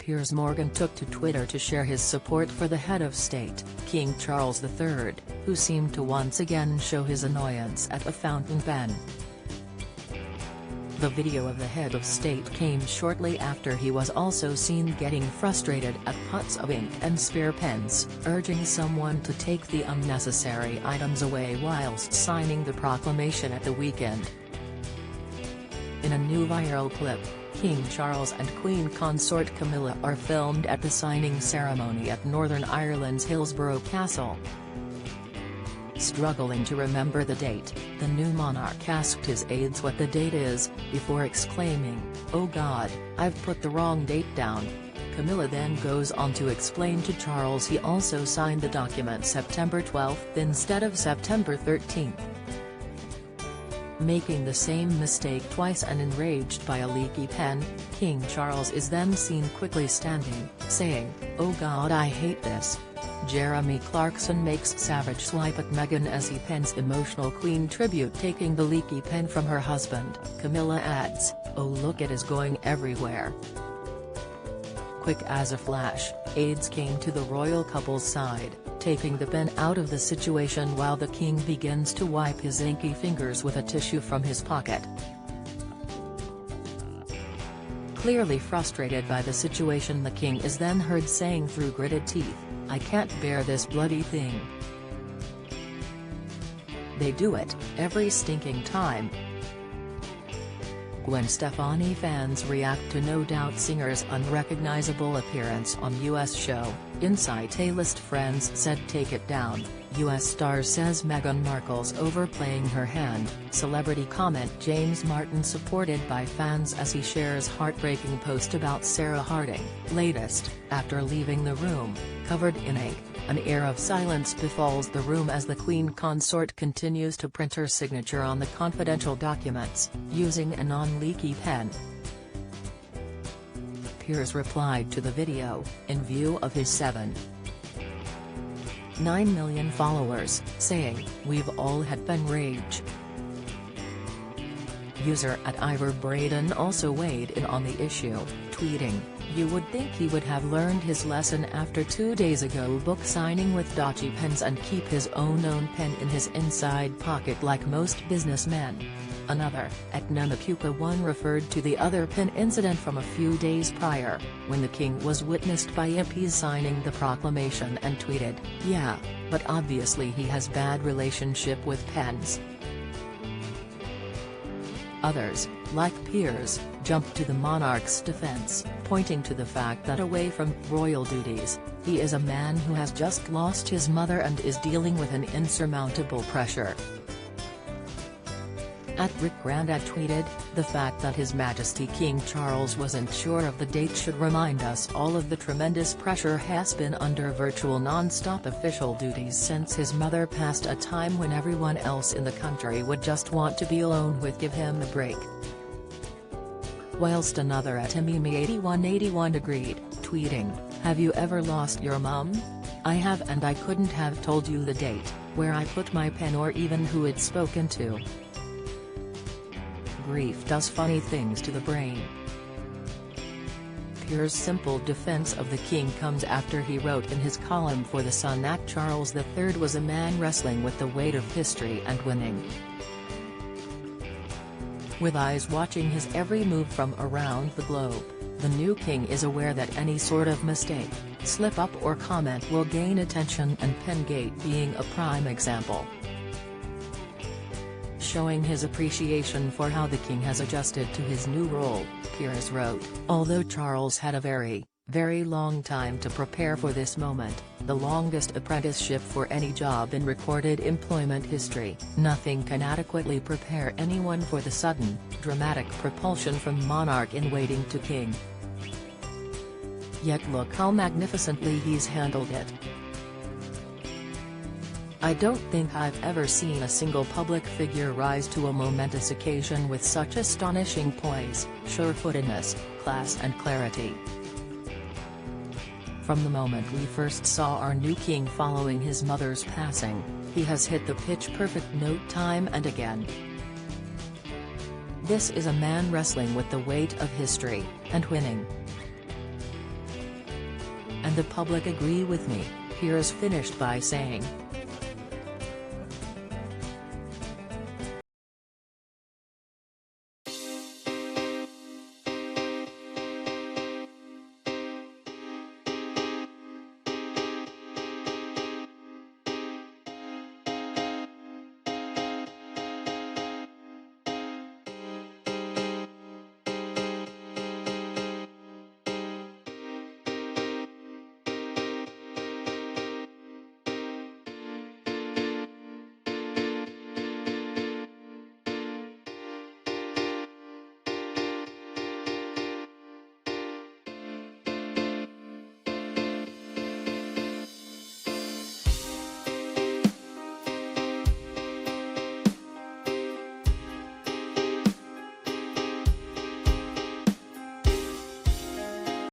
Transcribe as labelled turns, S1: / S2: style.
S1: Piers Morgan took to Twitter to share his support for the head of state, King Charles III, who seemed to once again show his annoyance at a fountain pen. The video of the head of state came shortly after he was also seen getting frustrated at pots of ink and spare pens, urging someone to take the unnecessary items away whilst signing the proclamation at the weekend. In a new viral clip, King Charles and Queen Consort Camilla are filmed at the signing ceremony at Northern Ireland's Hillsborough Castle. Struggling to remember the date, the new monarch asked his aides what the date is, before exclaiming, "Oh God, I've put the wrong date down." Camilla then goes on to explain to Charles he also signed the document September 12 instead of September 13. Making the same mistake twice and enraged by a leaky pen, King Charles is then seen quickly standing, saying, "Oh God, I hate this." Jeremy Clarkson makes savage swipe at Meghan as he pens emotional Queen tribute taking the leaky pen from her husband. Camilla adds, "Oh look, it is going everywhere." Quick as a flash, aides came to the royal couple's side, taking the pen out of the situation while the king begins to wipe his inky fingers with a tissue from his pocket. Clearly frustrated by the situation, the king is then heard saying through gritted teeth, "I can't bear this bloody thing. They do it, every stinking time." Gwen Stefani fans react to No Doubt singer's unrecognizable appearance on US show, Inside A-List friends said take it down, US star says Meghan Markle's overplaying her hand, celebrity comment James Martin supported by fans as he shares heartbreaking post about Sarah Harding, latest, after leaving the room, covered in ink. An air of silence befalls the room as the Queen Consort continues to print her signature on the confidential documents, using a non-leaky pen. Piers replied to the video, in view of his 7.9 million followers, saying, "We've all had pen rage." User @IvorBraden also weighed in on the issue, tweeting, "You would think he would have learned his lesson after 2 days ago book signing with dodgy pens and keep his own pen in his inside pocket like most businessmen." Another, @Namapuka1 referred to the other pen incident from a few days prior, when the king was witnessed by MPs signing the proclamation and tweeted, "Yeah, but obviously he has bad relationship with pens." Others, like Piers, jumped to the monarch's defense, pointing to the fact that away from royal duties, he is a man who has just lost his mother and is dealing with an insurmountable pressure. @RickGrandad tweeted, "The fact that His Majesty King Charles wasn't sure of the date should remind us all of the tremendous pressure has been under virtual non-stop official duties since his mother passed, a time when everyone else in the country would just want to be alone with, give him a break." Whilst another @Mimi8181 agreed, tweeting, "Have you ever lost your mum? I have, and I couldn't have told you the date, where I put my pen, or even who it's spoken to. Grief does funny things to the brain." Piers' simple defense of the king comes after he wrote in his column for The Sun that Charles III was a man wrestling with the weight of history and winning. With eyes watching his every move from around the globe, the new king is aware that any sort of mistake, slip-up or comment will gain attention, and Pengate being a prime example. Showing his appreciation for how the king has adjusted to his new role, Piers wrote, "Although Charles had a very long time to prepare for this moment, the longest apprenticeship for any job in recorded employment history, nothing can adequately prepare anyone for the sudden, dramatic propulsion from monarch in waiting to king. Yet look how magnificently he's handled it. I don't think I've ever seen a single public figure rise to a momentous occasion with such astonishing poise, sure-footedness, class and clarity. From the moment we first saw our new king following his mother's passing, he has hit the pitch-perfect note time and again. This is a man wrestling with the weight of history, and winning." the public agree with me," Piers finished by saying.